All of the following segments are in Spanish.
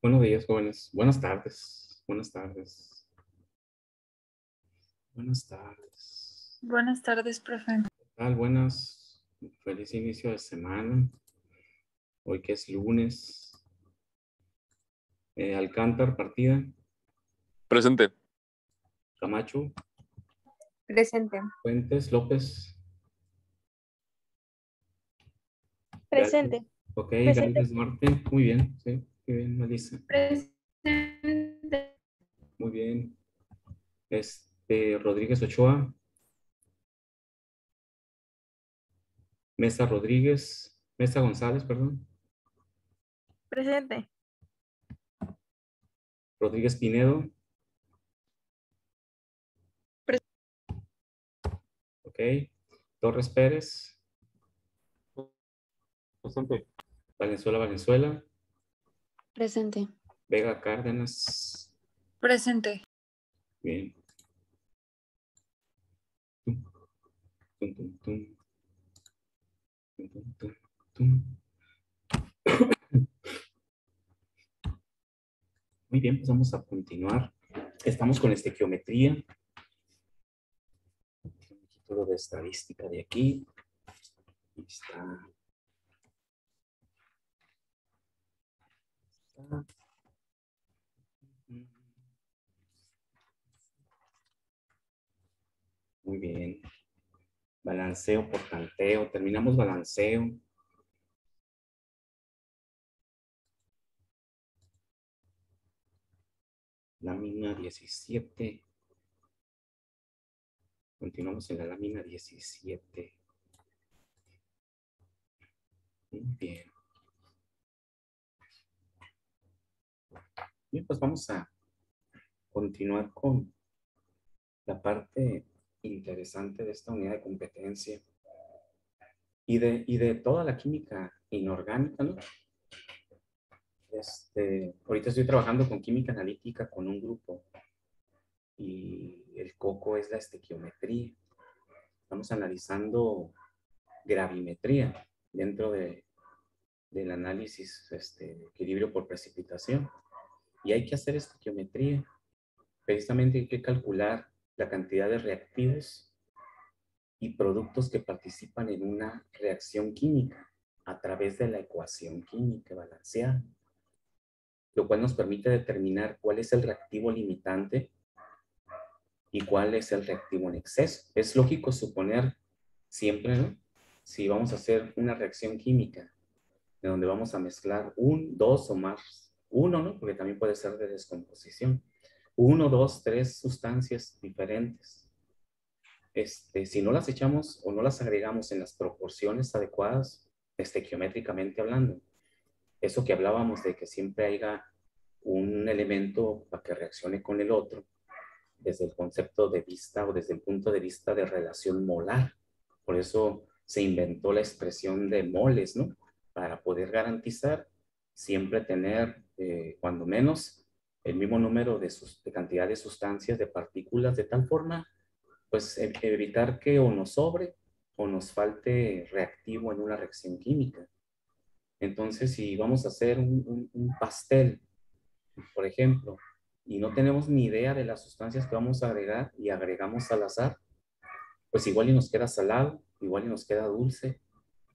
Buenos días, jóvenes. Buenas tardes. Buenas tardes. Buenas tardes. Buenas tardes, profe. ¿Qué tal? Buenas. Feliz inicio de semana. Hoy que es lunes. Alcántar, partida. Presente. Camacho. Presente. Fuentes, López. Presente. Ok, Presente. Galvez Marte. Muy bien, sí. Muy bien, Melissa. Presente. Muy bien. Rodríguez Ochoa. Mesa Rodríguez. Mesa González, perdón. Presente. Rodríguez Pinedo. Ok. Torres Pérez. Presente. Valenzuela, Valenzuela. Presente. Vega Cárdenas. Presente. Bien. Tum, tum, tum, tum. Tum, tum, tum, tum. Muy bien, pues vamos a continuar. Estamos con estequiometría. Un poquito de estadística de aquí. Ahí está. Muy bien. Balanceo por tanteo. Terminamos balanceo. Lámina 17. Continuamos en la lámina 17. Muy bien. Bien, pues vamos a continuar con la parte interesante de esta unidad de competencia y de toda la química inorgánica, ¿no? Ahorita estoy trabajando con química analítica con un grupo y el coco es la estequiometría. Estamos analizando gravimetría dentro del análisis equilibrio por precipitación. Y hay que hacer estequiometría. Precisamente hay que calcular la cantidad de reactivos y productos que participan en una reacción química a través de la ecuación química balanceada, lo cual nos permite determinar cuál es el reactivo limitante y cuál es el reactivo en exceso. Es lógico suponer siempre, ¿no? Si vamos a hacer una reacción química de donde vamos a mezclar dos o más, uno, ¿no? Porque también puede ser de descomposición. Uno, dos, tres sustancias diferentes. Si no las echamos o no las agregamos en las proporciones adecuadas, estequiométricamente hablando, eso que hablábamos de que siempre haya un elemento para que reaccione con el otro, desde el concepto de vista o desde el punto de vista de relación molar. Por eso se inventó la expresión de moles, ¿no? Para poder garantizar siempre tener, cuando menos, el mismo número de cantidad de sustancias, de partículas, de tal forma, pues evitar que o nos sobre o nos falte reactivo en una reacción química. Entonces, si vamos a hacer un pastel, por ejemplo, y no tenemos ni idea de las sustancias que vamos a agregar y agregamos al azar, pues igual y nos queda salado, igual y nos queda dulce,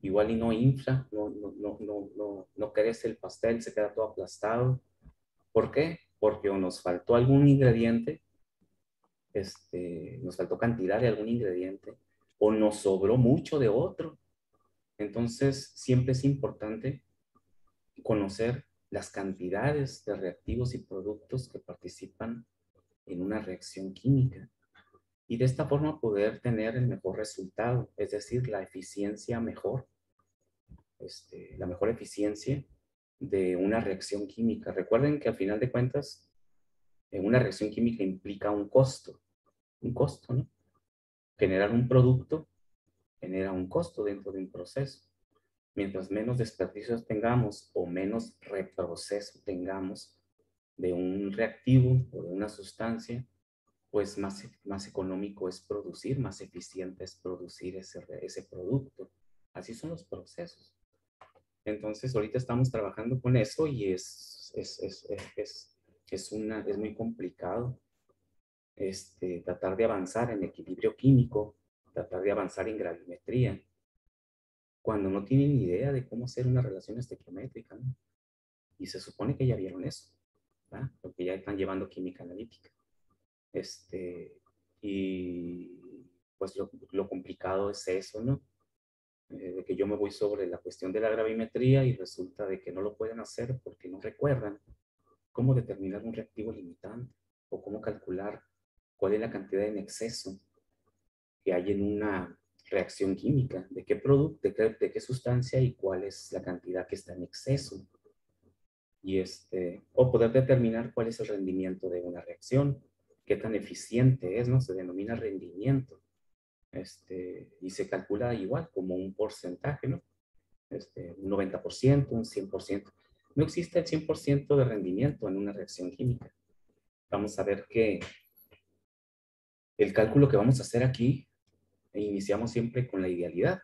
igual y no infla, no crece el pastel, se queda todo aplastado. ¿Por qué? Porque o nos faltó algún ingrediente, nos faltó cantidad de algún ingrediente, o nos sobró mucho de otro. Entonces, siempre es importante conocer las cantidades de reactivos y productos que participan en una reacción química y de esta forma poder tener el mejor resultado, es decir, la eficiencia mejor, la mejor eficiencia de una reacción química. Recuerden que al final de cuentas, una reacción química implica un costo, ¿no? Generar un producto genera un costo dentro de un proceso. Mientras menos desperdicios tengamos o menos reproceso tengamos de un reactivo o de una sustancia, pues más económico es producir, más eficiente es producir ese producto. Así son los procesos. Entonces, ahorita estamos trabajando con eso y es muy complicado tratar de avanzar en equilibrio químico, tratar de avanzar en gravimetría, cuando no tienen ni idea de cómo hacer una relación estequiométrica, ¿no? Y se supone que ya vieron eso, ¿verdad? Porque ya están llevando química analítica. Y pues lo complicado es eso, ¿no? De que yo me voy sobre la cuestión de la gravimetría y resulta de que no lo pueden hacer porque no recuerdan cómo determinar un reactivo limitante o cómo calcular cuál es la cantidad en exceso que hay en una reacción química, de qué producto, de qué sustancia y cuál es la cantidad que está en exceso. Y o poder determinar cuál es el rendimiento de una reacción, qué tan eficiente es, ¿no? Se denomina rendimiento. Y se calcula igual como un porcentaje, ¿no? Un 90%, un 100%. No existe el 100% de rendimiento en una reacción química. Vamos a ver que el cálculo que vamos a hacer aquí, iniciamos siempre con la idealidad.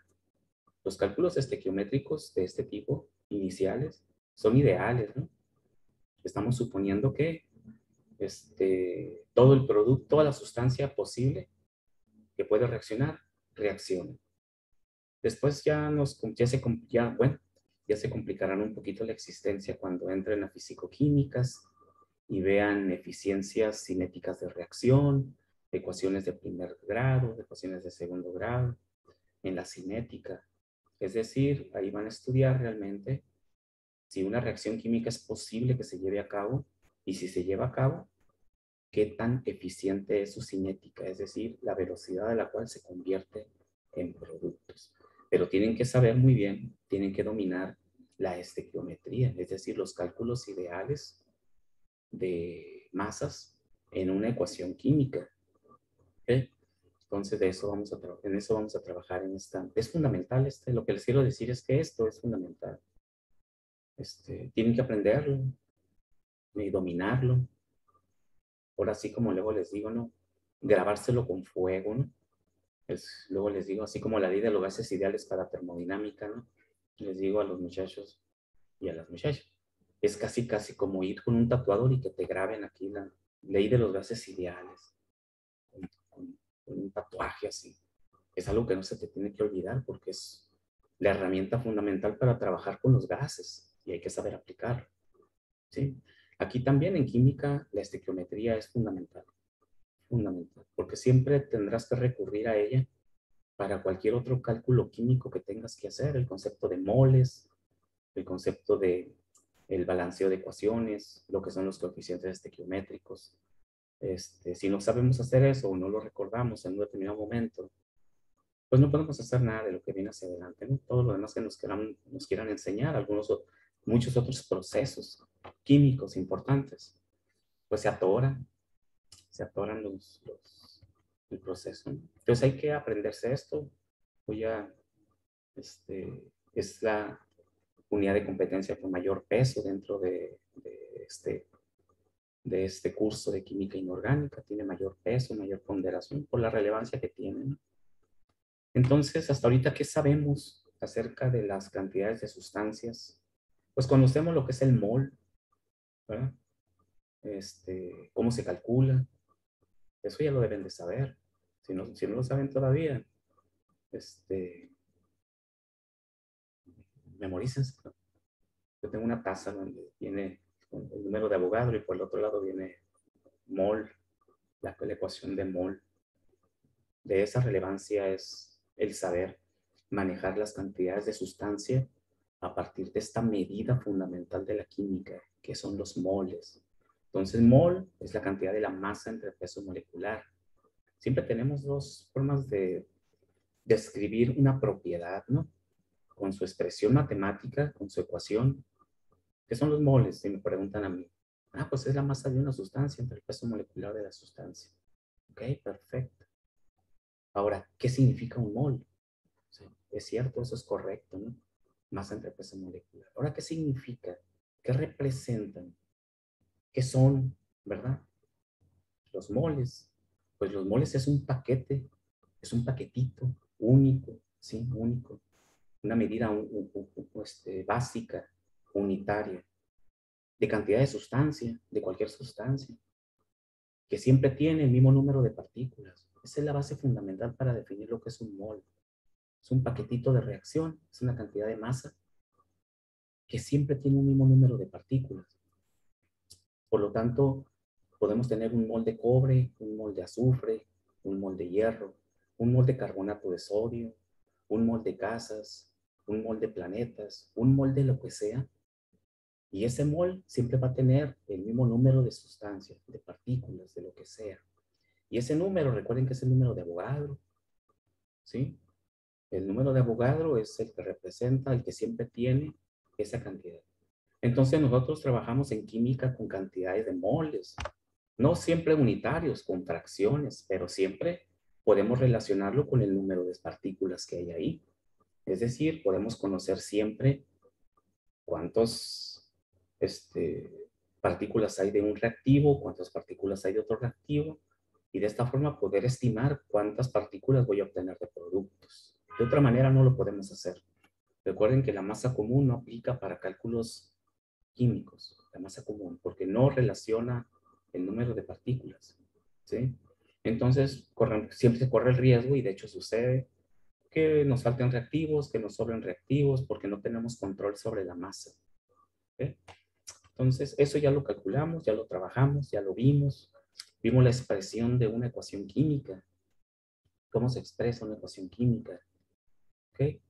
Los cálculos estequiométricos de este tipo, iniciales, son ideales, ¿no? Estamos suponiendo que todo el producto, toda la sustancia posible que puede reaccionar, reacciona. Después ya se complicarán un poquito la existencia cuando entren a fisicoquímicas y vean eficiencias cinéticas de reacción, ecuaciones de primer grado, ecuaciones de segundo grado, en la cinética. Es decir, ahí van a estudiar realmente si una reacción química es posible que se lleve a cabo y si se lleva a cabo, qué tan eficiente es su cinética, es decir, la velocidad a la cual se convierte en productos. Pero tienen que saber muy bien, tienen que dominar la estequiometría, es decir, los cálculos ideales de masas en una ecuación química. ¿Okay? Entonces, en eso vamos a trabajar en esta. Es fundamental, lo que les quiero decir es que esto es fundamental. Tienen que aprenderlo y dominarlo. Ahora sí, como luego les digo, ¿no? Grabárselo con fuego, ¿no? Luego les digo, así como la ley de los gases ideales para termodinámica, ¿no? Les digo a los muchachos y a las muchachas. Es casi como ir con un tatuador y que te graben aquí la ley de los gases ideales. Con un tatuaje así. Es algo que no se te tiene que olvidar porque es la herramienta fundamental para trabajar con los gases y hay que saber aplicarlo. ¿Sí? Aquí también en química la estequiometría es fundamental, porque siempre tendrás que recurrir a ella para cualquier otro cálculo químico que tengas que hacer, el concepto de moles, el concepto de el balanceo de ecuaciones, lo que son los coeficientes estequiométricos. Si no sabemos hacer eso o no lo recordamos en un determinado momento, pues no podemos hacer nada de lo que viene hacia adelante, ¿no? Todo lo demás que nos quieran enseñar, muchos otros procesos químicos importantes, pues se atoran el proceso, ¿no? Entonces hay que aprenderse esto. Es la unidad de competencia con mayor peso dentro de este curso de química inorgánica. Tiene mayor peso, mayor ponderación por la relevancia que tiene, ¿no? Entonces, hasta ahorita, ¿qué sabemos acerca de las cantidades de sustancias? Pues conocemos lo que es el mol, ¿verdad? Cómo se calcula. Eso ya lo deben de saber. Si no lo saben todavía, memorícense. Yo tengo una taza donde viene el número de Avogadro y por el otro lado viene mol, la ecuación de mol. De esa relevancia es el saber manejar las cantidades de sustancia a partir de esta medida fundamental de la química, que son los moles. Entonces, mol es la cantidad de la masa entre peso molecular. Siempre tenemos dos formas de describir una propiedad, ¿no? Con su expresión matemática, con su ecuación. ¿Qué son los moles? Si me preguntan a mí. Pues es la masa de una sustancia entre el peso molecular de la sustancia. Ok, perfecto. Ahora, ¿qué significa un mol? Sí, es cierto, eso es correcto, ¿no? Masa entre peso molecular. Ahora, ¿qué significa? ¿Qué representan? ¿Qué son? ¿Verdad? Los moles. Pues los moles es un paquete, es un paquetito único, ¿sí? Único. una medida básica, unitaria, de cantidad de sustancia, de cualquier sustancia, que siempre tiene el mismo número de partículas. Esa es la base fundamental para definir lo que es un mol. Es un paquetito de reacción, es una cantidad de masa que siempre tiene un mismo número de partículas. Por lo tanto, podemos tener un mol de cobre, un mol de azufre, un mol de hierro, un mol de carbonato de sodio, un mol de gasas, un mol de planetas, un mol de lo que sea. Y ese mol siempre va a tener el mismo número de sustancias, de partículas, de lo que sea. Y ese número, recuerden que es el número de Avogadro, ¿sí? El número de Avogadro es el que representa, el que siempre tiene esa cantidad. Entonces nosotros trabajamos en química con cantidades de moles, no siempre unitarios, con fracciones, pero siempre podemos relacionarlo con el número de partículas que hay ahí. Es decir, podemos conocer siempre cuántas partículas hay de un reactivo, cuántas partículas hay de otro reactivo, y de esta forma poder estimar cuántas partículas voy a obtener de productos. De otra manera no lo podemos hacer. Recuerden que la masa común no aplica para cálculos químicos, la masa común, porque no relaciona el número de partículas, ¿sí? Entonces, siempre se corre el riesgo, y de hecho sucede, que nos falten reactivos, que nos sobren reactivos, porque no tenemos control sobre la masa. ¿Okay? Entonces, eso ya lo calculamos, ya lo trabajamos, ya lo vimos. Vimos la expresión de una ecuación química, cómo se expresa una ecuación química. ¿Okay?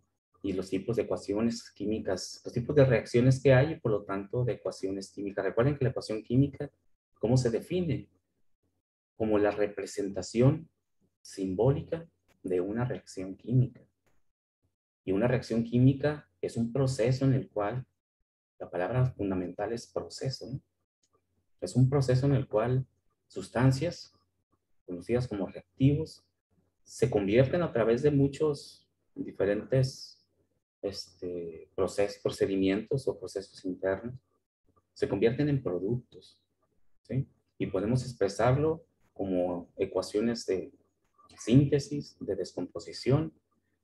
Y los tipos de ecuaciones químicas, los tipos de reacciones que hay y por lo tanto de ecuaciones químicas. Recuerden que la ecuación química, ¿cómo se define? Como la representación simbólica de una reacción química. Y una reacción química es un proceso en el cual, la palabra fundamental es proceso, ¿no? Es un proceso en el cual sustancias, conocidas como reactivos, se convierten a través de muchos diferentes procedimientos o procesos internos, se convierten en productos, ¿sí? Y podemos expresarlo como ecuaciones de síntesis, de descomposición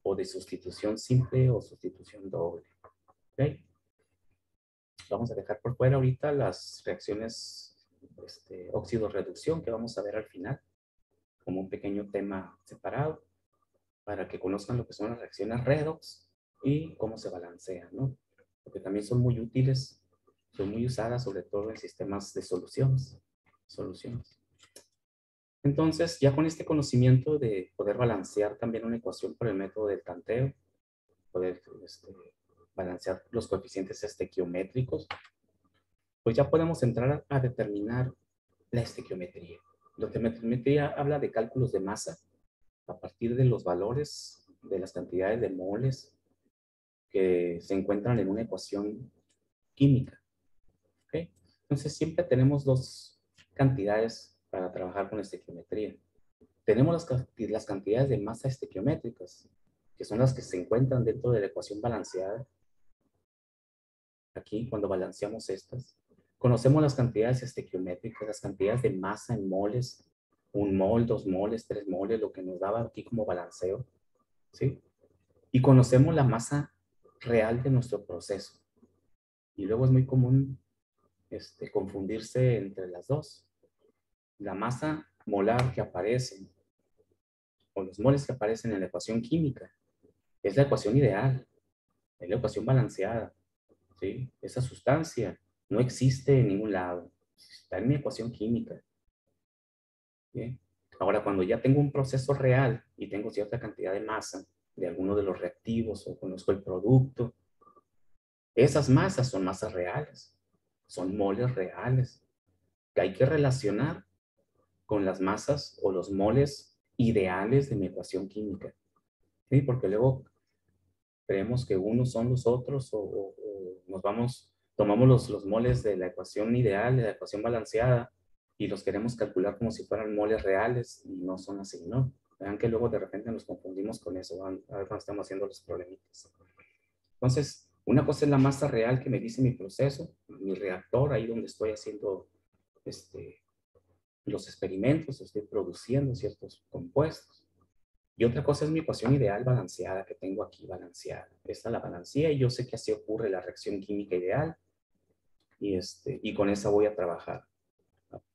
o de sustitución simple o sustitución doble. ¿Okay? Vamos a dejar por fuera ahorita las reacciones óxido-reducción que vamos a ver al final como un pequeño tema separado para que conozcan lo que son las reacciones redox y cómo se balancean, ¿no? Porque también son muy útiles, son muy usadas sobre todo en sistemas de soluciones. Entonces, ya con este conocimiento de poder balancear también una ecuación por el método del tanteo, poder balancear los coeficientes estequiométricos, pues ya podemos entrar a determinar la estequiometría. La estequiometría habla de cálculos de masa a partir de los valores de las cantidades de moles que se encuentran en una ecuación química. ¿Okay? Entonces siempre tenemos dos cantidades para trabajar con estequiometría. Tenemos las cantidades de masa estequiométricas, que son las que se encuentran dentro de la ecuación balanceada. Aquí, cuando balanceamos estas, conocemos las cantidades estequiométricas, las cantidades de masa en moles, 1 mol, 2 moles, 3 moles, lo que nos daba aquí como balanceo, ¿sí? Y conocemos la masa real de nuestro proceso. Y luego es muy común confundirse entre las dos. La masa molar que aparece, o los moles que aparecen en la ecuación química, es la ecuación ideal, es la ecuación balanceada, ¿sí? Esa sustancia no existe en ningún lado, está en mi ecuación química. ¿Sí? Ahora, cuando ya tengo un proceso real y tengo cierta cantidad de masa de alguno de los reactivos o conozco el producto, esas masas son masas reales, son moles reales, que hay que relacionar con las masas o los moles ideales de mi ecuación química. ¿Sí? Porque luego creemos que unos son los otros o tomamos los moles de la ecuación ideal, de la ecuación balanceada, y los queremos calcular como si fueran moles reales y no son así, ¿no? Vean que luego de repente nos confundimos con eso, a ver cuando estamos haciendo los problemitas. Entonces, una cosa es la masa real que me dice mi proceso, mi reactor, ahí donde estoy haciendo los experimentos, estoy produciendo ciertos compuestos. Y otra cosa es mi ecuación ideal balanceada que tengo aquí balanceada. Esta la balancea y yo sé que así ocurre la reacción química ideal. Y con esa voy a trabajar.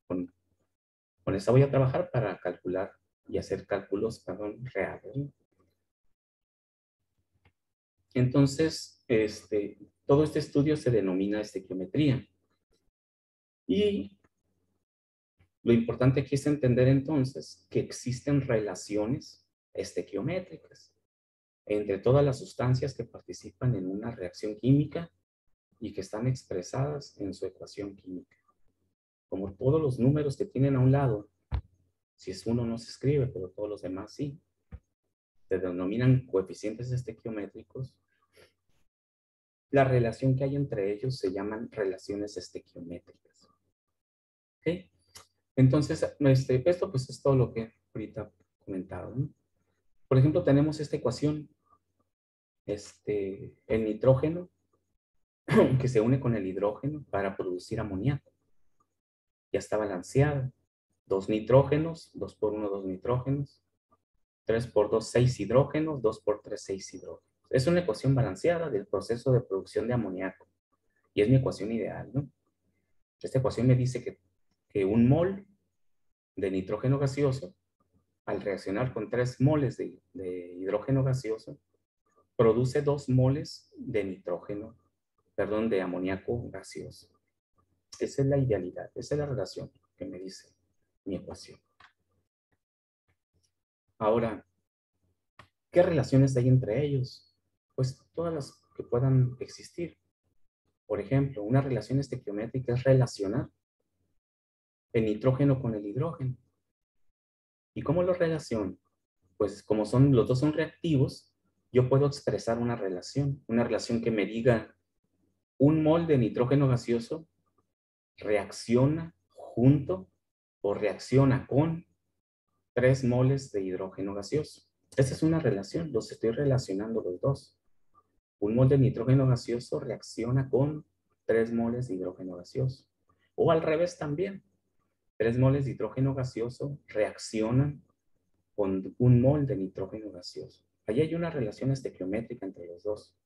Con esa voy a trabajar para calcular y hacer cálculos, perdón, reales, ¿no? Entonces, todo este estudio se denomina estequiometría. Y lo importante aquí es entender entonces que existen relaciones estequiométricas entre todas las sustancias que participan en una reacción química y que están expresadas en su ecuación química. Como todos los números que tienen a un lado, si es uno no se escribe, pero todos los demás sí, se denominan coeficientes estequiométricos. La relación que hay entre ellos se llaman relaciones estequiométricas. ¿Ok? Entonces, esto pues es todo lo que ahorita he comentado, ¿no? Por ejemplo, tenemos esta ecuación, el nitrógeno que se une con el hidrógeno para producir amoníaco. Ya está balanceado. 2 nitrógenos, 2 por 1, 2 nitrógenos. 3 por 2, 6 hidrógenos, 2 por 3, 6 hidrógenos. Es una ecuación balanceada del proceso de producción de amoníaco. Y es mi ecuación ideal, ¿no? Esta ecuación me dice que un mol de nitrógeno gaseoso, al reaccionar con 3 moles de hidrógeno gaseoso, produce 2 moles de nitrógeno, perdón, de amoníaco gaseoso. Esa es la idealidad, esa es la relación que me dice mi ecuación. Ahora, ¿qué relaciones hay entre ellos? Pues todas las que puedan existir. Por ejemplo, una relación estequiométrica es relacionar el nitrógeno con el hidrógeno. ¿Y cómo lo relaciono? Pues como los dos son reactivos, yo puedo expresar una relación que me diga un mol de nitrógeno gaseoso reacciona junto o reacciona con 3 moles de hidrógeno gaseoso. Esa es una relación, los estoy relacionando los dos. Un mol de nitrógeno gaseoso reacciona con 3 moles de hidrógeno gaseoso. O al revés también. 3 moles de hidrógeno gaseoso reaccionan con un mol de nitrógeno gaseoso. Ahí hay una relación estequiométrica entre los dos.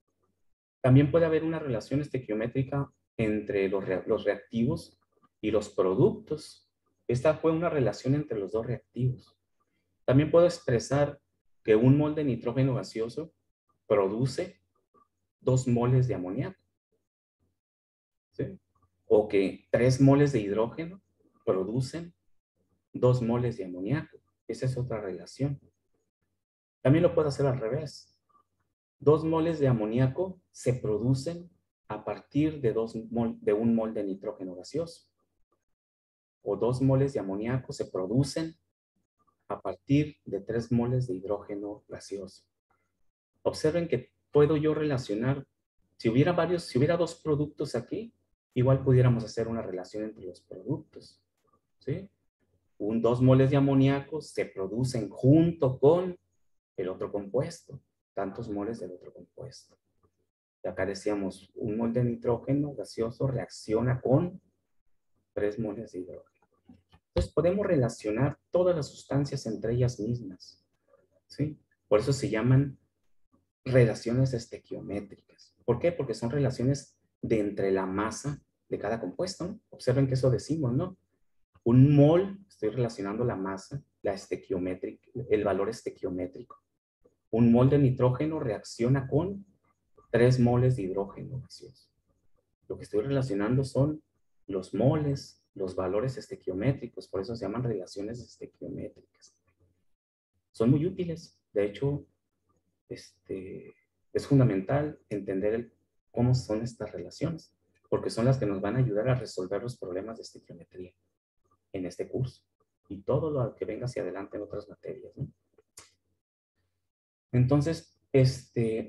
También puede haber una relación estequiométrica entre los reactivos y los productos. Esta fue una relación entre los dos reactivos. También puedo expresar que un mol de nitrógeno gaseoso produce 2 moles de amoníaco, ¿sí? O que 3 moles de hidrógeno producen 2 moles de amoníaco. Esa es otra relación. También lo puedo hacer al revés. 2 moles de amoníaco se producen a partir de un mol de nitrógeno gaseoso. O 2 moles de amoníaco se producen a partir de 3 moles de hidrógeno gaseoso. Observen que puedo yo relacionar, si hubiera 2 productos aquí, igual pudiéramos hacer una relación entre los productos, ¿sí? 2 moles de amoníaco se producen junto con el otro compuesto, tantos moles del otro compuesto. Y acá decíamos, un mol de nitrógeno gaseoso reacciona con 3 moles de hidrógeno. Entonces podemos relacionar todas las sustancias entre ellas mismas, ¿sí? Por eso se llaman relaciones estequiométricas. ¿Por qué? Porque son relaciones de entre la masa de cada compuesto, ¿no? Observen que eso decimos, ¿no? Un mol, estoy relacionando la masa, la estequiométrica, el valor estequiométrico. Un mol de nitrógeno reacciona con 3 moles de hidrógeno gaseoso. Lo que estoy relacionando son los moles, los valores estequiométricos, por eso se llaman relaciones estequiométricas. Son muy útiles, de hecho, es fundamental entender cómo son estas relaciones, porque son las que nos van a ayudar a resolver los problemas de estequiometría en este curso y todo lo que venga hacia adelante en otras materias, ¿no? Entonces,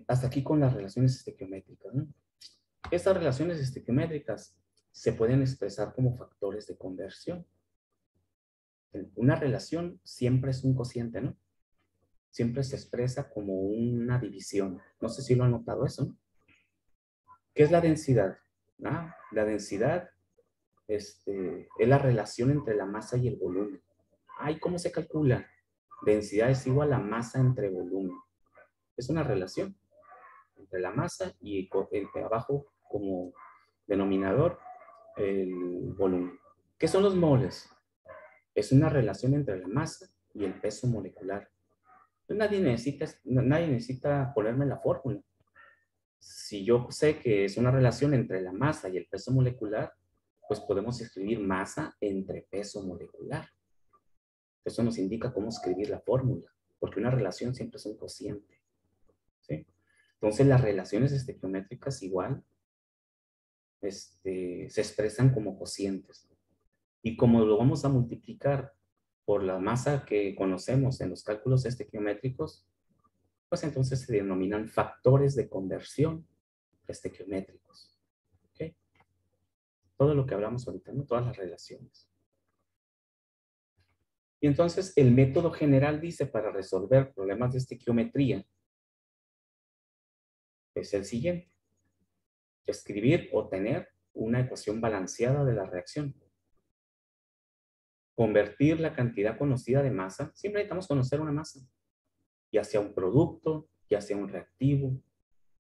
hasta aquí con las relaciones estequiométricas, ¿no? Estas relaciones estequiométricas se pueden expresar como factores de conversión. Una relación siempre es un cociente, ¿no? Siempre se expresa como una división. No sé si lo han notado eso, ¿no? ¿Qué es la densidad? La densidad es la relación entre la masa y el volumen. ¿Y cómo se calcula? densidad es igual a masa entre volumen. Es una relación entre la masa y el de abajo como denominador el volumen. ¿Qué son los moles? Es una relación entre la masa y el peso molecular. Nadie necesita ponerme la fórmula. Si yo sé que es una relación entre la masa y el peso molecular, pues podemos escribir masa entre peso molecular. Eso nos indica cómo escribir la fórmula, porque una relación siempre es un cociente, ¿sí? Entonces las relaciones estequiométricas igual se expresan como cocientes. Y como lo vamos a multiplicar por la masa que conocemos en los cálculos estequiométricos, pues entonces se denominan factores de conversión estequiométricos. ¿Okay? Todo lo que hablamos ahorita, ¿no? Todas las relaciones. Y entonces el método general dice para resolver problemas de estequiometría es el siguiente. Escribir o tener una ecuación balanceada de la reacción. Convertir la cantidad conocida de masa. Siempre necesitamos conocer una masa. Ya sea un producto, ya sea un reactivo.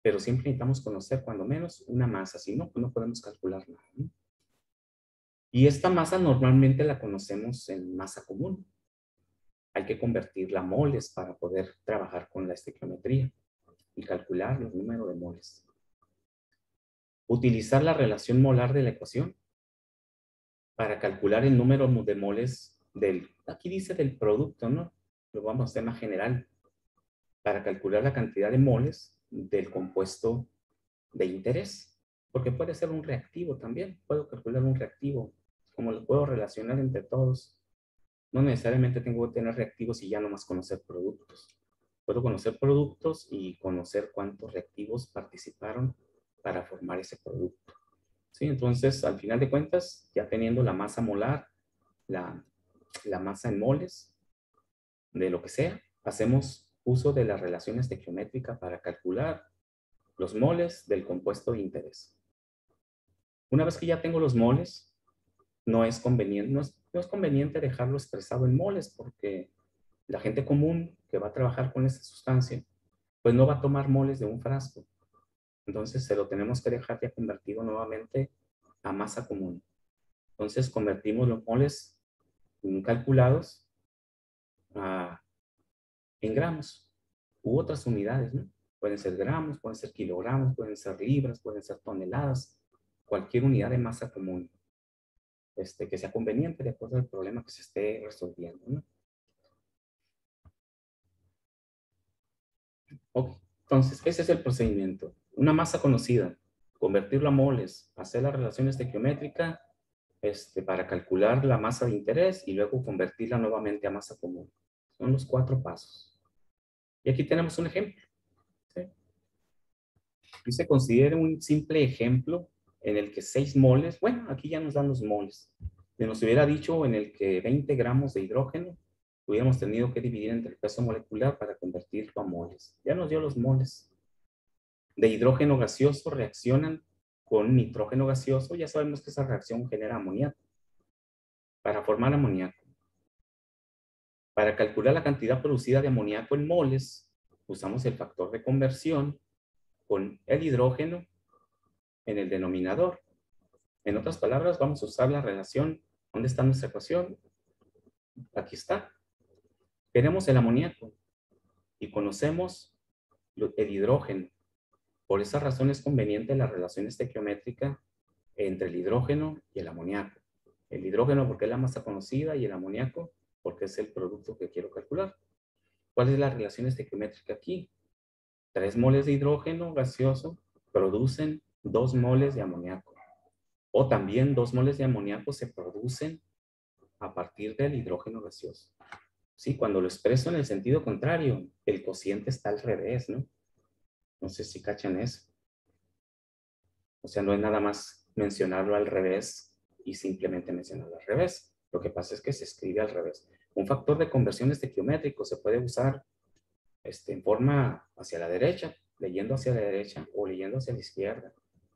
Pero siempre necesitamos conocer cuando menos una masa. Si no, pues no podemos calcular nada, ¿no? Y esta masa normalmente la conocemos en masa común. Hay que convertirla a moles para poder trabajar con la estequiometría y calcular los números de moles. Utilizar la relación molar de la ecuación para calcular el número de moles aquí dice del producto, ¿no? Lo vamos a hacer más general. Para calcular la cantidad de moles del compuesto de interés. Porque puede ser un reactivo también. Puedo calcular un reactivo. Como lo puedo relacionar entre todos. No necesariamente tengo que tener reactivos y ya nomás conocer productos. Puedo conocer productos y conocer cuántos reactivos participaron para formar ese producto. ¿Sí? Entonces, al final de cuentas, ya teniendo la masa molar, la masa en moles, de lo que sea, hacemos uso de la relación estequiométrica para calcular los moles del compuesto de interés. Una vez que ya tengo los moles, no es conveniente dejarlo expresado en moles porque la gente común que va a trabajar con esta sustancia, pues no va a tomar moles de un frasco. Entonces se lo tenemos que dejar ya convertido nuevamente a masa común. Entonces convertimos los moles calculados en gramos u otras unidades, ¿no? Pueden ser gramos, pueden ser kilogramos, pueden ser libras, pueden ser toneladas, cualquier unidad de masa común que sea conveniente de acuerdo al problema que se esté resolviendo, ¿no? Ok, entonces ese es el procedimiento. Una masa conocida, convertirlo a moles, hacer la relación estequiométrica para calcular la masa de interés y luego convertirla nuevamente a masa común. Son los 4 pasos. Y aquí tenemos un ejemplo. ¿Sí? Y se considera un simple ejemplo en el que 6 moles, bueno, aquí ya nos dan los moles. Se nos hubiera dicho en el que 20 gramos de hidrógeno hubiéramos tenido que dividir entre el peso molecular para convertirlo a moles. Ya nos dio los moles. De hidrógeno gaseoso reaccionan con nitrógeno gaseoso. Ya sabemos que esa reacción genera amoníaco. Para formar amoníaco. Para calcular la cantidad producida de amoníaco en moles, usamos el factor de conversión con el hidrógeno en el denominador. En otras palabras, vamos a usar la relación. ¿Dónde está nuestra ecuación? Aquí está. Tenemos el amoníaco y conocemos el hidrógeno. Por esa razón es conveniente la relación estequiométrica entre el hidrógeno y el amoníaco. El hidrógeno porque es la masa conocida y el amoníaco porque es el producto que quiero calcular. ¿Cuál es la relación estequiométrica aquí? 3 moles de hidrógeno gaseoso producen 2 moles de amoníaco. O también 2 moles de amoníaco se producen a partir del hidrógeno gaseoso. Sí, cuando lo expreso en el sentido contrario, el cociente está al revés, ¿no? No sé si cachan eso. O sea, no es nada más mencionarlo al revés y simplemente mencionarlo al revés. Lo que pasa es que se escribe al revés. Un factor de conversión estequiométrico se puede usar en forma hacia la derecha, leyendo hacia la derecha o leyendo hacia la izquierda.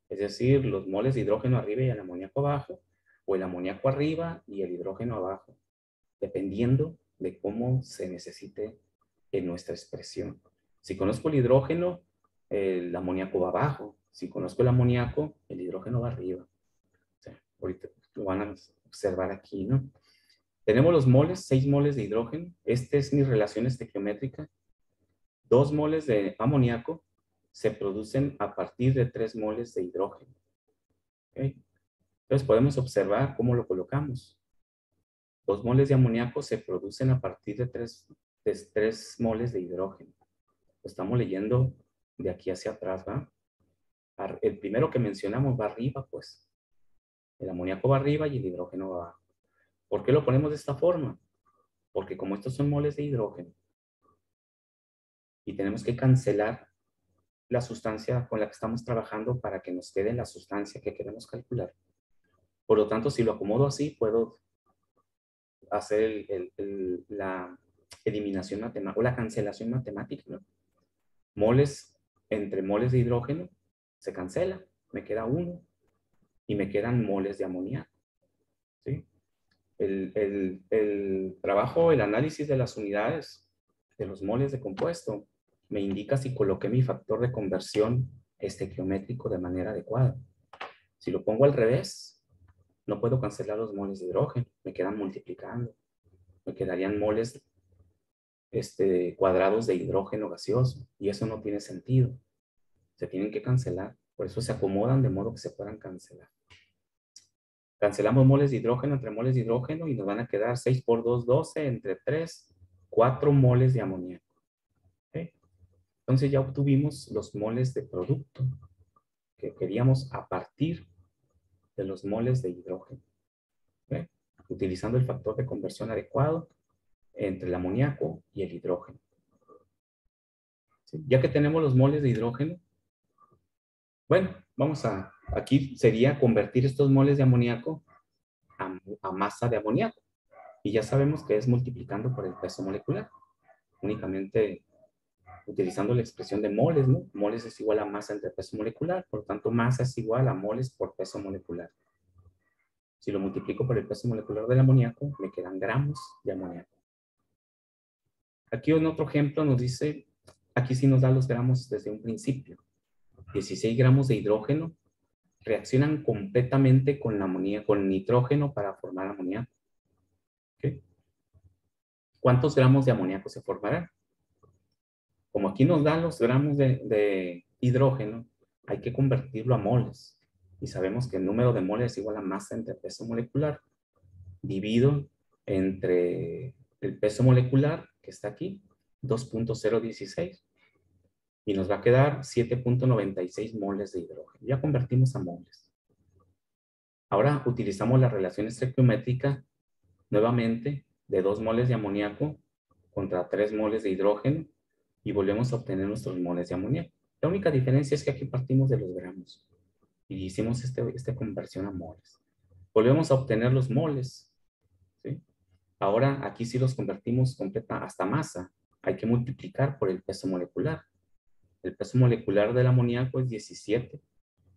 Es decir, los moles de hidrógeno arriba y el amoníaco abajo, o el amoníaco arriba y el hidrógeno abajo, dependiendo de cómo se necesite en nuestra expresión. Si conozco el hidrógeno, el amoníaco va abajo. Si conozco el amoníaco, el hidrógeno va arriba. O sea, ahorita lo van a observar aquí, ¿no? Tenemos los moles, 6 moles de hidrógeno. Esta es mi relación estequiométrica. 2 moles de amoníaco se producen a partir de 3 moles de hidrógeno. ¿Okay? Entonces podemos observar cómo lo colocamos. 2 moles de amoníaco se producen a partir de 3 moles de hidrógeno. Lo estamos leyendo de aquí hacia atrás, ¿va? El primero que mencionamos va arriba, pues. El amoníaco va arriba y el hidrógeno va abajo. ¿Por qué lo ponemos de esta forma? Porque como estos son moles de hidrógeno y tenemos que cancelar la sustancia con la que estamos trabajando para que nos quede la sustancia que queremos calcular. Por lo tanto, si lo acomodo así, puedo hacer la eliminación matemática o la cancelación matemática, ¿no? Moles entre moles de hidrógeno se cancela, me queda 1 y me quedan moles de amoníaco. ¿Sí? El trabajo, el análisis de las unidades de los moles de compuesto me indica si coloqué mi factor de conversión estequiométrico de manera adecuada. Si lo pongo al revés, no puedo cancelar los moles de hidrógeno, me quedan multiplicando. Me quedarían moles cuadrados de hidrógeno gaseoso y eso no tiene sentido. Se tienen que cancelar, por eso se acomodan de modo que se puedan cancelar. Cancelamos moles de hidrógeno entre moles de hidrógeno y nos van a quedar 6 por 2, 12, entre 3, 4 moles de amoníaco. ¿Okay? Entonces ya obtuvimos los moles de producto que queríamos a partir de los moles de hidrógeno. ¿Okay? Utilizando el factor de conversión adecuado entre el amoníaco y el hidrógeno. ¿Sí? Ya que tenemos los moles de hidrógeno, bueno, aquí sería convertir estos moles de amoníaco a masa de amoníaco. Y ya sabemos que es multiplicando por el peso molecular. Únicamente utilizando la expresión de moles, ¿no? Moles es igual a masa entre peso molecular, por lo tanto masa es igual a moles por peso molecular. Si lo multiplico por el peso molecular del amoníaco, me quedan gramos de amoníaco. Aquí en otro ejemplo nos dice, aquí sí nos da los gramos desde un principio. 16 gramos de hidrógeno reaccionan completamente con nitrógeno para formar amoníaco. ¿Okay? ¿Cuántos gramos de amoníaco se formarán? Como aquí nos dan los gramos de hidrógeno, hay que convertirlo a moles. Y sabemos que el número de moles es igual a masa entre peso molecular, dividido entre el peso molecular, que está aquí, 2.016. Y nos va a quedar 7.96 moles de hidrógeno. Ya convertimos a moles. Ahora utilizamos la relación estequiométrica nuevamente de 2 moles de amoníaco contra 3 moles de hidrógeno y volvemos a obtener nuestros moles de amoníaco. La única diferencia es que aquí partimos de los gramos y hicimos esta conversión a moles. Volvemos a obtener los moles. ¿Sí? Ahora aquí sí los convertimos hasta masa. Hay que multiplicar por el peso molecular. El peso molecular del amoníaco es 17.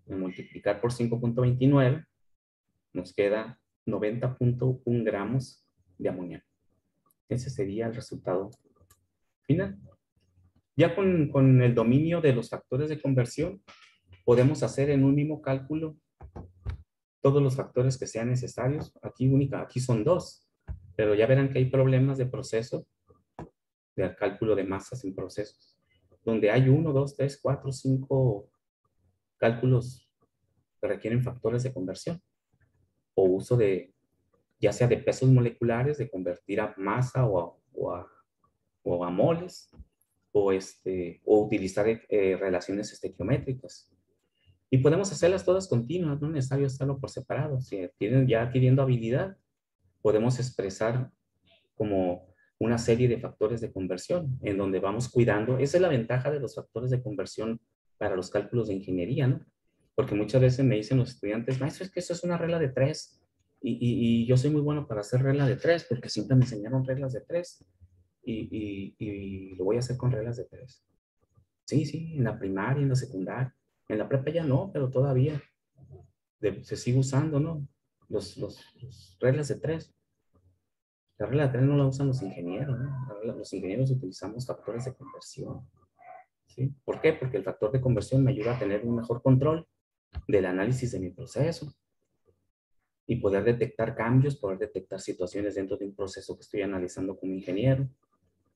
Y multiplicar por 5.29 nos queda 90.1 gramos de amoníaco. Ese sería el resultado final. Ya con el dominio de los factores de conversión, podemos hacer en un mismo cálculo todos los factores que sean necesarios. Aquí son 2, pero ya verán que hay problemas de proceso, de cálculo de masas en procesos, donde hay 1, 2, 3, 4, 5 cálculos que requieren factores de conversión o uso ya sea de pesos moleculares, de convertir a masa o a moles, o utilizar relaciones estequiométricas. Y podemos hacerlas todas continuas, no es necesario hacerlo por separado. Si tienen ya adquiriendo habilidad, podemos expresar como una serie de factores de conversión, en donde vamos cuidando. Esa es la ventaja de los factores de conversión para los cálculos de ingeniería, ¿no? Porque muchas veces me dicen los estudiantes, maestro, es que eso es una regla de 3. Y yo soy muy bueno para hacer regla de 3, porque siempre me enseñaron reglas de 3. Y lo voy a hacer con reglas de 3. Sí, en la primaria, en la secundaria. En la prepa ya no, pero todavía se sigue usando, ¿no? Los reglas de 3. La regla de 3 no la usan los ingenieros, ¿no? Los ingenieros utilizamos factores de conversión. ¿Sí? ¿Por qué? Porque el factor de conversión me ayuda a tener un mejor control del análisis de mi proceso y poder detectar cambios, poder detectar situaciones dentro de un proceso que estoy analizando como ingeniero,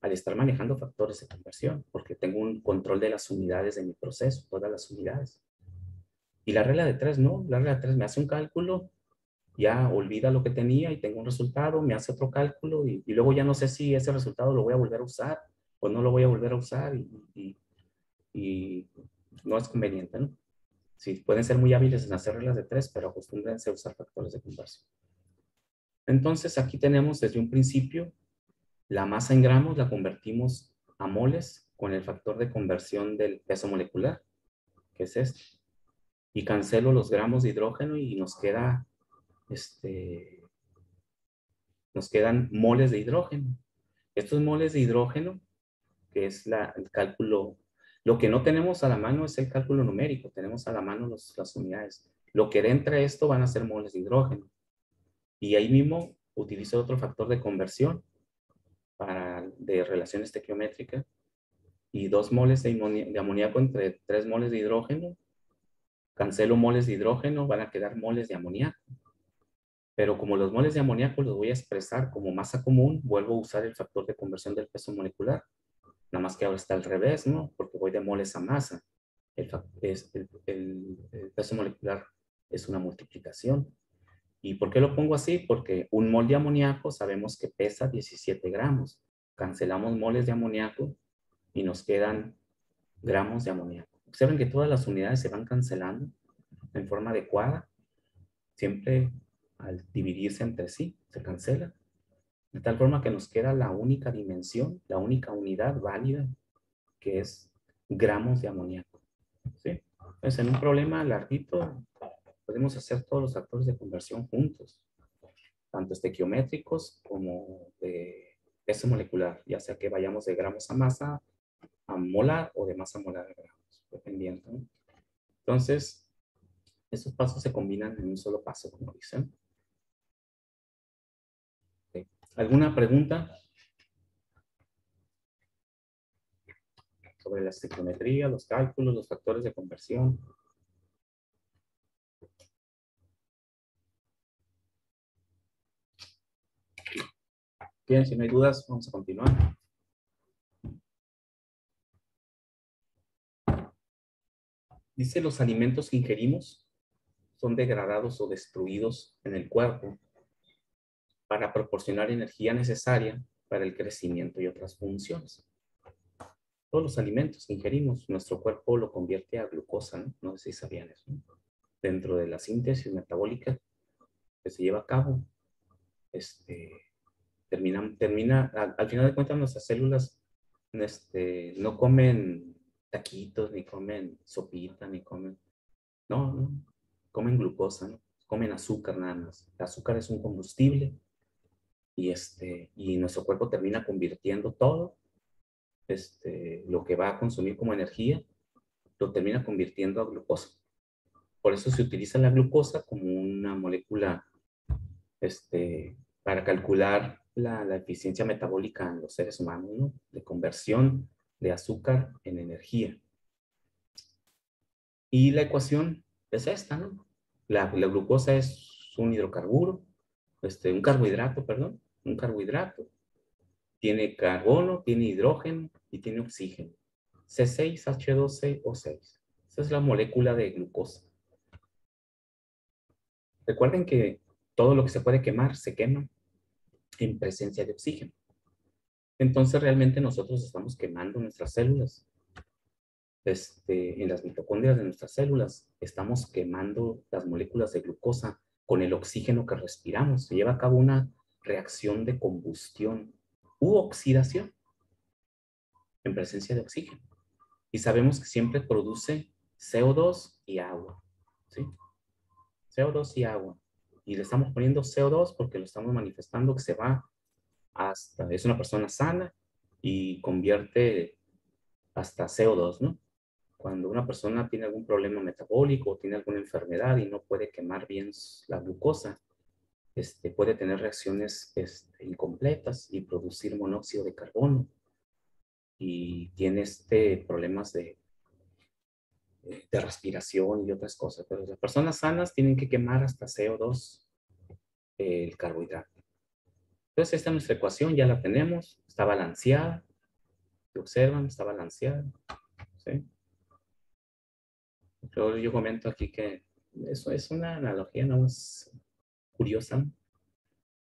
al estar manejando factores de conversión, porque tengo un control de las unidades de mi proceso, todas las unidades. Y la regla de 3 no, la regla de 3 me hace un cálculo, ya olvida lo que tenía y tengo un resultado, me hace otro cálculo y luego ya no sé si ese resultado lo voy a volver a usar o no lo voy a volver a usar y no es conveniente, ¿no? Sí, pueden ser muy hábiles en hacer reglas de 3, pero acostúmbrense a usar factores de conversión. Entonces aquí tenemos desde un principio la masa en gramos la convertimos a moles con el factor de conversión del peso molecular, que es este. Y cancelo los gramos de hidrógeno y nos queda, nos quedan moles de hidrógeno. Estos moles de hidrógeno, que es el cálculo, lo que no tenemos a la mano es el cálculo numérico, tenemos a la mano las unidades. Lo que entre esto van a ser moles de hidrógeno. Y ahí mismo utilizo otro factor de conversión de relación estequiométrica y 2 moles de amoníaco entre 3 moles de hidrógeno. Cancelo moles de hidrógeno, van a quedar moles de amoníaco. Pero como los moles de amoníaco los voy a expresar como masa común, vuelvo a usar el factor de conversión del peso molecular. Nada más que ahora está al revés, ¿no? Porque voy de moles a masa. El peso molecular es una multiplicación. ¿Y por qué lo pongo así? Porque un mol de amoníaco sabemos que pesa 17 gramos. Cancelamos moles de amoníaco y nos quedan gramos de amoníaco. Observen que todas las unidades se van cancelando en forma adecuada. Siempre al dividirse entre sí, se cancela. De tal forma que nos queda la única dimensión, la única unidad válida, que es gramos de amoníaco. ¿Sí? Entonces, en un problema larguito, podemos hacer todos los factores de conversión juntos, tanto estequiométricos como de peso molecular, ya sea que vayamos de gramos a masa a molar o de masa molar a gramos, dependiendo, ¿no? Entonces, estos pasos se combinan en un solo paso, como dicen. ¿Sí? ¿Alguna pregunta sobre la estequiometría, los cálculos, los factores de conversión? Bien, si no hay dudas, vamos a continuar. Dice, los alimentos que ingerimos son degradados o destruidos en el cuerpo para proporcionar energía necesaria para el crecimiento y otras funciones. Todos los alimentos que ingerimos, nuestro cuerpo lo convierte a glucosa, ¿no? No sé si sabían eso, ¿no? Dentro de la síntesis metabólica que se lleva a cabo, al final de cuentas nuestras células no comen taquitos, ni comen sopita, ni comen, no, comen glucosa, ¿no? Comen azúcar nada más. El azúcar es un combustible y nuestro cuerpo termina convirtiendo todo, lo que va a consumir como energía, lo termina convirtiendo a glucosa. Por eso se utiliza la glucosa como una molécula, para calcular la eficiencia metabólica en los seres humanos, ¿no? De conversión de azúcar en energía. Y la ecuación es esta, ¿no? La glucosa es un hidrocarburo, un carbohidrato, perdón, un carbohidrato. Tiene carbono, tiene hidrógeno y tiene oxígeno. C6H12O6. Esa es la molécula de glucosa. Recuerden que todo lo que se puede quemar se quema en presencia de oxígeno. Entonces realmente nosotros estamos quemando nuestras células. En las mitocondrias de nuestras células estamos quemando las moléculas de glucosa con el oxígeno que respiramos. Se lleva a cabo una reacción de combustión u oxidación en presencia de oxígeno. Y sabemos que siempre produce CO2 y agua, ¿sí? CO2 y agua. Y le estamos poniendo CO2 porque lo estamos manifestando que se va es una persona sana y convierte hasta CO2, ¿no? Cuando una persona tiene algún problema metabólico o tiene alguna enfermedad y no puede quemar bien la glucosa, puede tener reacciones incompletas y producir monóxido de carbono. Y tiene problemas de respiración y otras cosas. Pero las personas sanas tienen que quemar hasta CO2 el carbohidrato. Entonces esta es nuestra ecuación, ya la tenemos, está balanceada. ¿Se observan? Está balanceada. ¿Sí? Yo comento aquí que eso es una analogía no más curiosa, ¿no?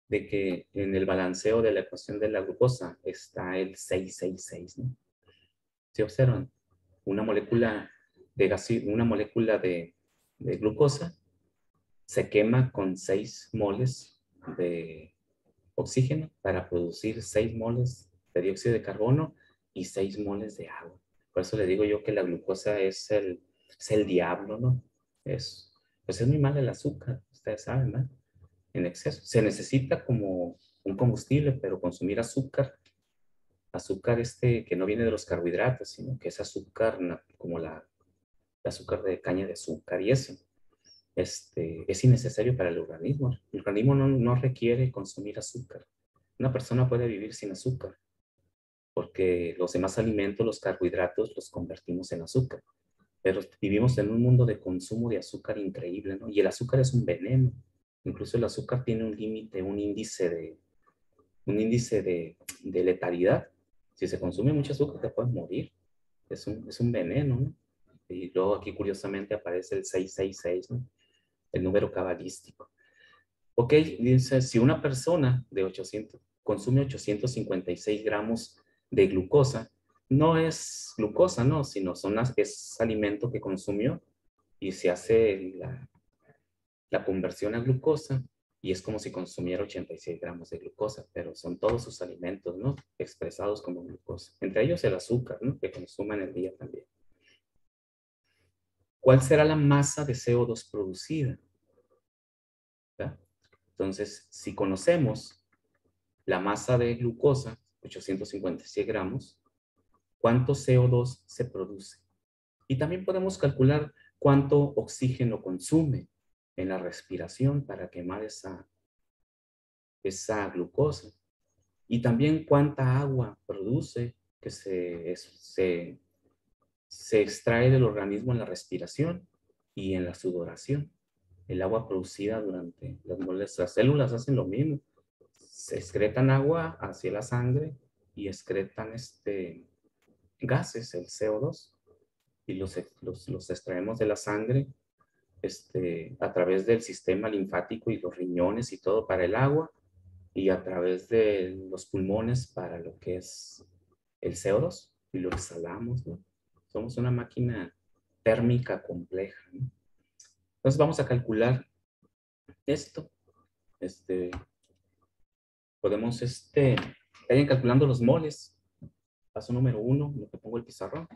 De que en el balanceo de la ecuación de la glucosa está el 666, ¿no? ¿Se observan? Una molécula de glucosa se quema con 6 moles de oxígeno para producir 6 moles de dióxido de carbono y 6 moles de agua. Por eso le digo yo que la glucosa es el diablo, ¿no? Pues es muy mal el azúcar, ustedes saben, ¿no? En exceso. Se necesita como un combustible, pero consumir azúcar que no viene de los carbohidratos, sino que es azúcar como el azúcar de caña de azúcar y eso, es innecesario para el organismo. El organismo no requiere consumir azúcar. Una persona puede vivir sin azúcar, porque los demás alimentos, los carbohidratos, los convertimos en azúcar. Pero vivimos en un mundo de consumo de azúcar increíble, ¿no? Y el azúcar es un veneno. Incluso el azúcar tiene un límite, un índice de letalidad. Si se consume mucho azúcar, te puedes morir. Es un veneno, ¿no? Y luego aquí curiosamente aparece el 666, ¿no? El número cabalístico. Ok, dice, si una persona consume 856 gramos de glucosa, no es glucosa, ¿no? Sino es alimento que consumió y se hace la conversión a glucosa y es como si consumiera 86 gramos de glucosa, pero son todos sus alimentos, ¿no? Expresados como glucosa. Entre ellos el azúcar, ¿no? Que consuma en el día también. ¿Cuál será la masa de CO2 producida? ¿Verdad? Entonces, si conocemos la masa de glucosa, 856 gramos, ¿cuánto CO2 se produce? Y también podemos calcular cuánto oxígeno consume en la respiración para quemar esa glucosa. Y también cuánta agua produce que se extrae del organismo en la respiración y en la sudoración. El agua producida durante las células hacen lo mismo. Se excretan agua hacia la sangre y excretan gases, el CO2, y los extraemos de la sangre a través del sistema linfático y los riñones y todo para el agua, y a través de los pulmones para lo que es el CO2, y lo exhalamos, ¿no? Somos una máquina térmica compleja, ¿no? Entonces vamos a calcular esto. Podemos, vayan calculando los moles. Paso número 1, lo que pongo el pizarrón.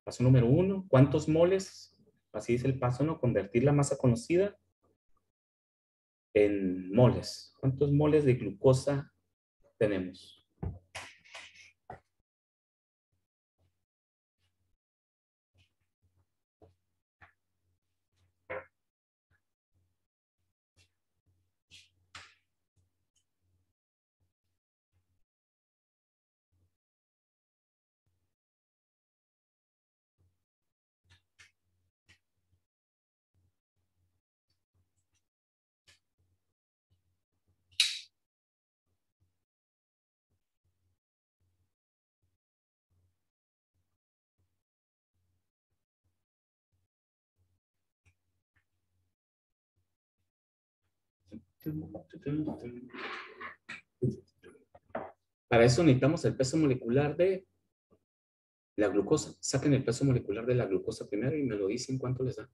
Paso número 1, ¿cuántos moles? Así es el paso, ¿no? Convertir la masa conocida en moles. ¿Cuántos moles de glucosa tenemos? Para eso necesitamos el peso molecular de la glucosa. Saquen el peso molecular de la glucosa primero y me lo dicen cuánto les da.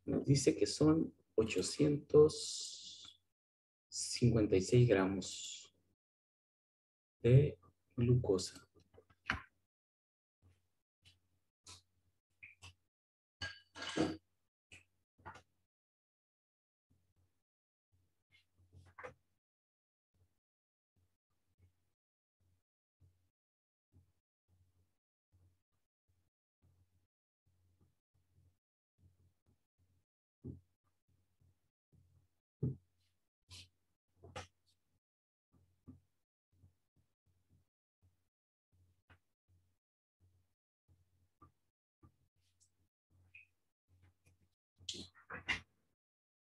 Nos dice que son 856 gramos de glucosa.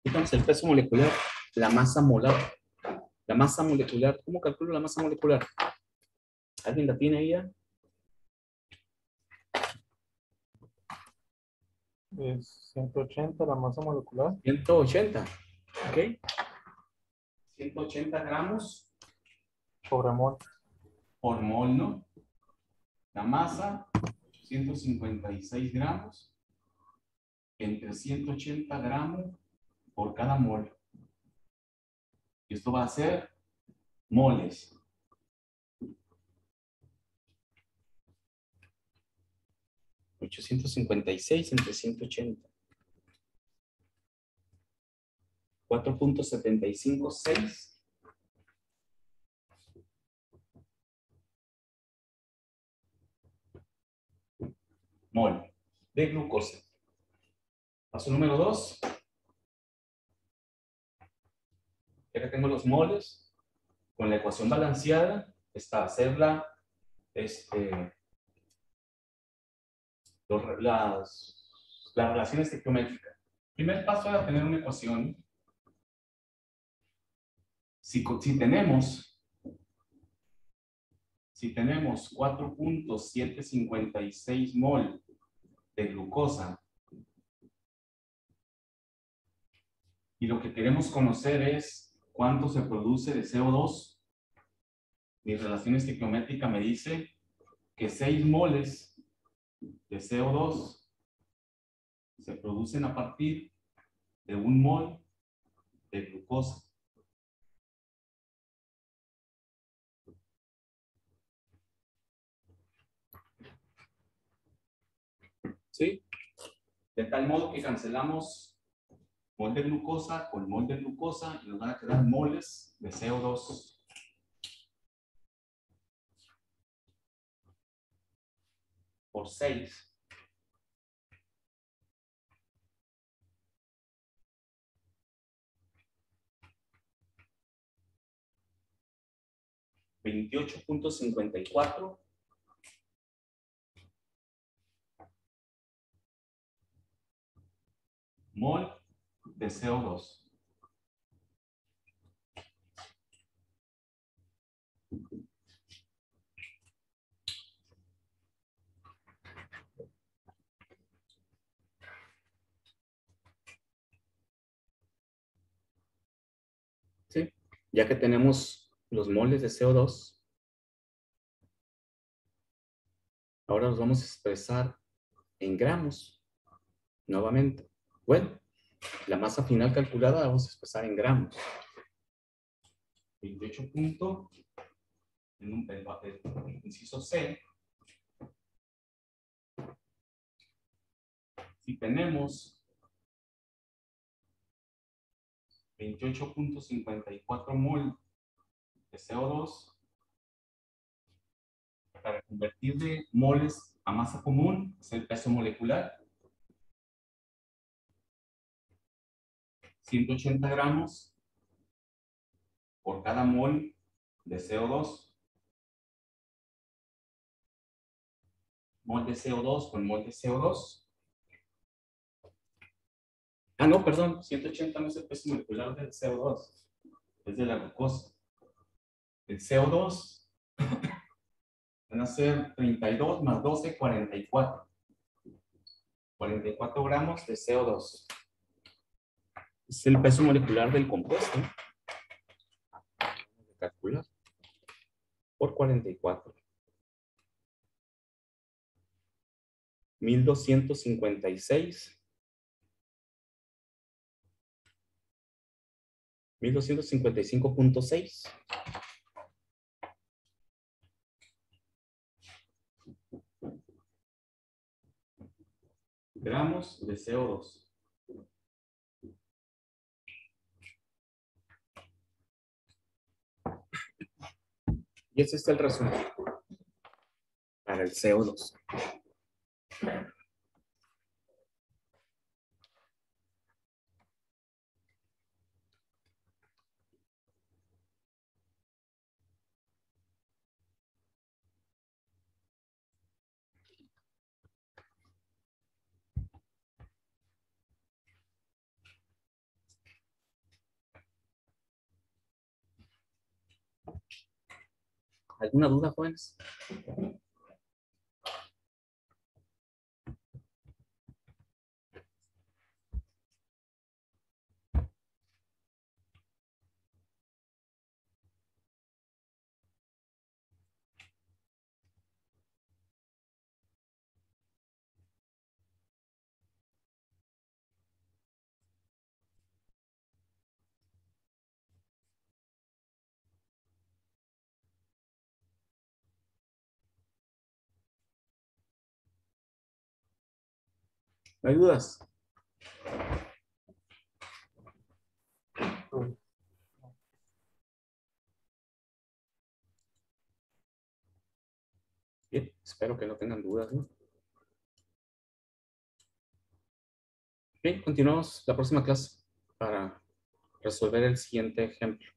Entonces, el peso molecular, la masa molar. La masa molecular, ¿cómo calculo la masa molecular? ¿Alguien la tiene ahí ya? Es 180 la masa molecular. 180, ¿ok? 180 gramos Sobre mol. por mol, ¿no? La masa, 156 gramos entre 180 gramos por cada mol. Y esto va a ser moles. $856 entre 180. 4.756 mol de glucosa. Paso número 2. Ya que tengo los moles, con la ecuación balanceada está hacer las relaciones estequiométricas. Primer paso era tener una ecuación. Si tenemos 4.756 mol de glucosa y lo que queremos conocer es cuánto se produce de CO2, mi relación estequiométrica me dice que 6 moles de CO2 se producen a partir de 1 mol de glucosa. ¿Sí? De tal modo que cancelamos mol de glucosa con mol de glucosa y nos van a quedar moles de CO2. Por 6. $28.54 mol de CO2. ¿Sí? Ya que tenemos los moles de CO2, ahora los vamos a expresar en gramos. Nuevamente. Bueno, la masa final calculada la vamos a expresar en gramos. 28 puntos en un inciso C. Si tenemos 28.54 mol de CO2, para convertir de moles a masa común, es el peso molecular. 180 gramos por cada mol de CO2. Mol de CO2 con mol de CO2. Ah, no, perdón, 180 no es el peso molecular del CO2, es de la glucosa. El CO2 van a ser 32 más 12, 44. 44 gramos de CO2. Es el peso molecular del compuesto. Vamos a calcular por 44. 1256 1255.6. Gramos de CO2. Y ese es el resumen para el CO2. ¿Alguna duda, jóvenes? ¿No hay dudas? Bien, espero que no tengan dudas, ¿no? Bien, continuamos la próxima clase para resolver el siguiente ejemplo.